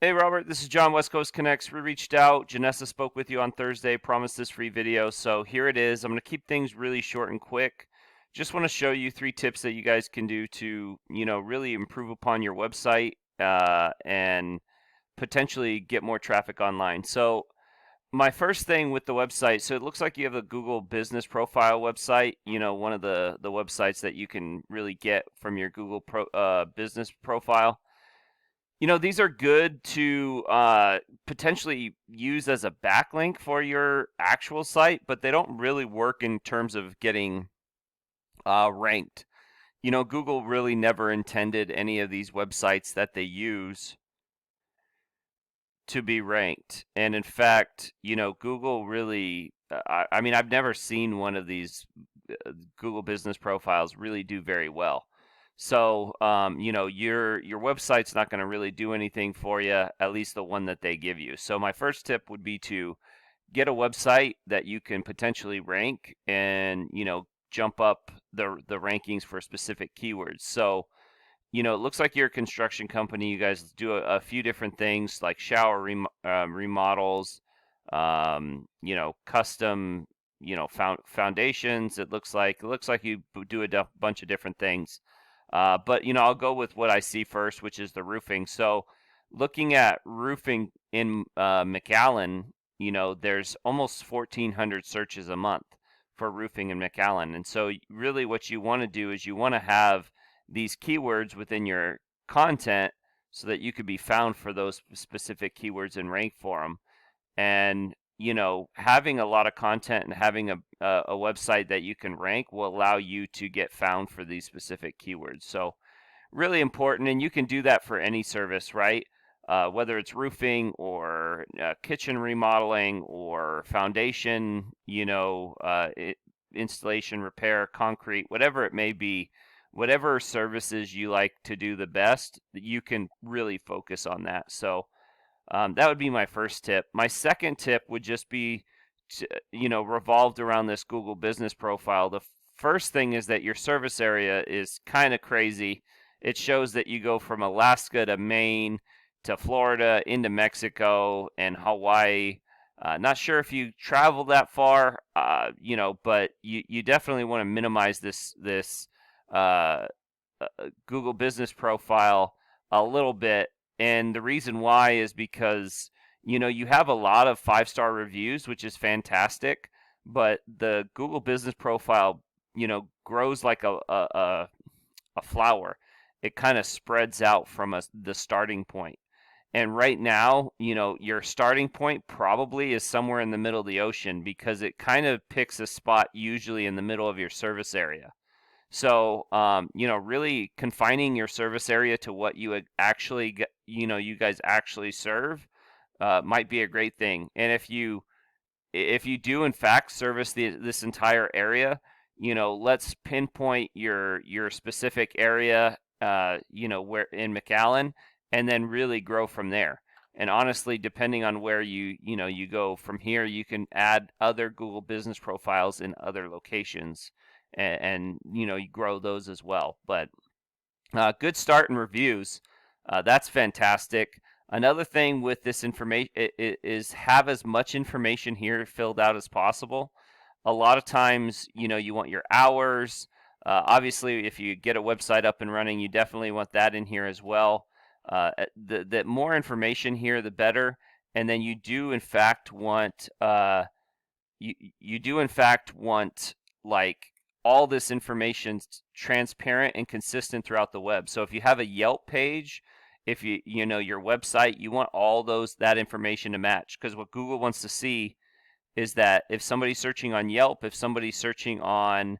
Hey Robert, this is John, West Coast Connects. We reached out. Janessa spoke with you on Thursday, promised this free video. So here it is. I'm going to keep things really short and quick. Just want to show you 3 tips that you guys can do to, really improve upon your website and potentially get more traffic online. So my first thing with the website, so it looks like you have a Google Business Profile website, one of the websites that you can really get from your Google Business Profile. These are good to potentially use as a backlink for your actual site, but they don't really work in terms of getting ranked. Google really never intended any of these websites that they use to be ranked. And in fact, Google really, I mean, I've never seen one of these Google Business Profiles really do very well. So, your website's not going to really do anything for you, at least the one that they give you. So my first tip would be to get a website that you can potentially rank and, jump up the rankings for specific keywords. So, it looks like you're a construction company. You guys do a few different things like shower remodels, custom, foundations. It looks like you do a bunch of different things. But I'll go with what I see first, which is the roofing. So, looking at roofing in McAllen, there's almost 1,400 searches a month for roofing in McAllen. And so, really, what you want to do is you want to have these keywords within your content so that you could be found for those specific keywords and rank for them. And having a lot of content and having a website that you can rank will allow you to get found for these specific keywords. So really important, and you can do that for any service, right? Whether it's roofing or kitchen remodeling or foundation, installation, repair, concrete, whatever it may be, whatever services you like to do the best, you can really focus on that. So that would be my first tip. My second tip would just be, revolved around this Google Business Profile. The first thing is that your service area is kind of crazy. It shows that you go from Alaska to Maine to Florida into Mexico and Hawaii. Not sure if you travel that far, but you definitely want to minimize this Google Business Profile a little bit. And the reason why is because, you have a lot of 5-star reviews, which is fantastic, but the Google Business Profile, grows like a flower. It kind of spreads out from the starting point. And right now, your starting point probably is somewhere in the middle of the ocean because it kind of picks a spot usually in the middle of your service area. So, really confining your service area to what you actually, you guys actually serve, might be a great thing. And if you do in fact service this entire area, let's pinpoint your specific area, where in McAllen, and then really grow from there. And honestly, depending on where you go from here, you can add other Google Business Profiles in other locations and you grow those as well. But good start in reviews. That's fantastic. Another thing with this information is have as much information here filled out as possible. A lot of times, you want your hours. Obviously, if you get a website up and running, you definitely want that in here as well. The more information here, the better. And then you do in fact want you do in fact want like all this information transparent and consistent throughout the web. So if you have a Yelp page, if your website, you want all that information to match, because what Google wants to see is that if somebody's searching on Yelp, if somebody's searching on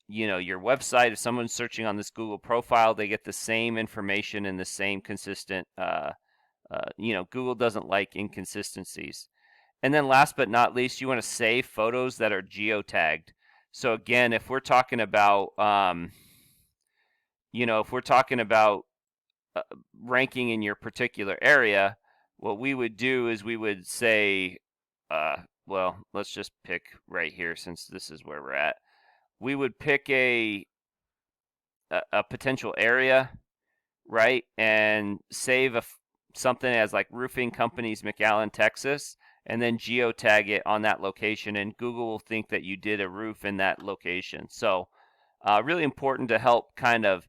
your website, if someone's searching on this Google profile, they get the same information and the same consistent. Google doesn't like inconsistencies. And then last but not least, you want to save photos that are geotagged. So again, if we're talking about, ranking in your particular area, what we would do is we would say, well, let's just pick right here since this is where we're at. We would pick a potential area, right, and save something as like Roofing Companies McAllen, Texas, and then geotag it on that location, and Google will think that you did a roof in that location. So really important to help kind of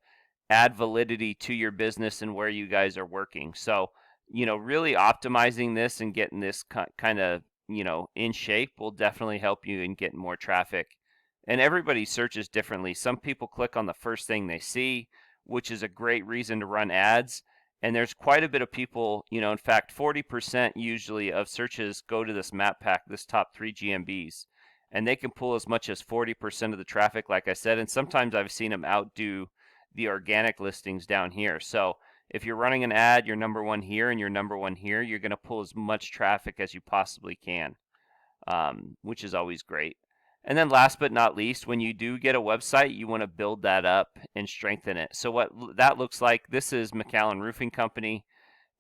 add validity to your business and where you guys are working. So, really optimizing this and getting this kind of, in shape will definitely help you in getting more traffic. And everybody searches differently. Some people click on the first thing they see, which is a great reason to run ads. And there's quite a bit of people, in fact, 40% usually of searches go to this map pack, this top 3 GMBs. And they can pull as much as 40% of the traffic, like I said. And sometimes I've seen them outdo the organic listings down here. So if you're running an ad, you're number one here and you're number one here, you're going to pull as much traffic as you possibly can, which is always great. And then last but not least, when you do get a website, you want to build that up and strengthen it. So what that looks like, this is McAllen Roofing Company,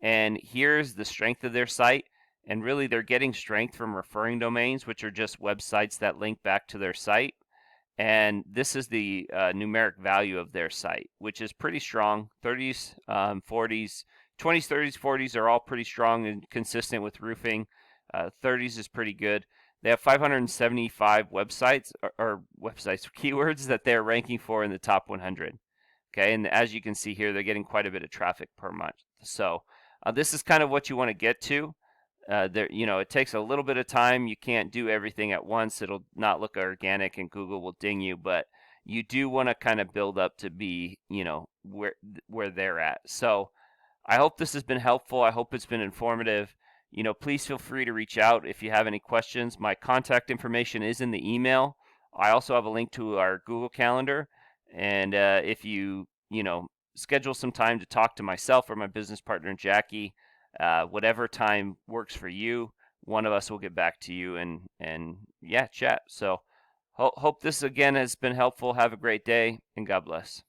and here's the strength of their site. And really they're getting strength from referring domains, which are just websites that link back to their site. And this is the numeric value of their site, which is pretty strong. 30s, 40s, 20s, 30s, 40s are all pretty strong and consistent with roofing. 30s is pretty good. They have 575 websites or websites keywords that they're ranking for in the top 100. Okay, and as you can see here, they're getting quite a bit of traffic per month. So this is kind of what you want to get to. It takes a little bit of time. You can't do everything at once. It'll not look organic and Google will ding you, but you do want to kind of build up to be, where they're at. So I hope this has been helpful. I hope it's been informative. Please feel free to reach out if you have any questions. My contact information is in the email. I also have a link to our Google Calendar. And if you schedule some time to talk to myself or my business partner, Jackie, whatever time works for you, one of us will get back to you and chat. So hope this again has been helpful. Have a great day and God bless.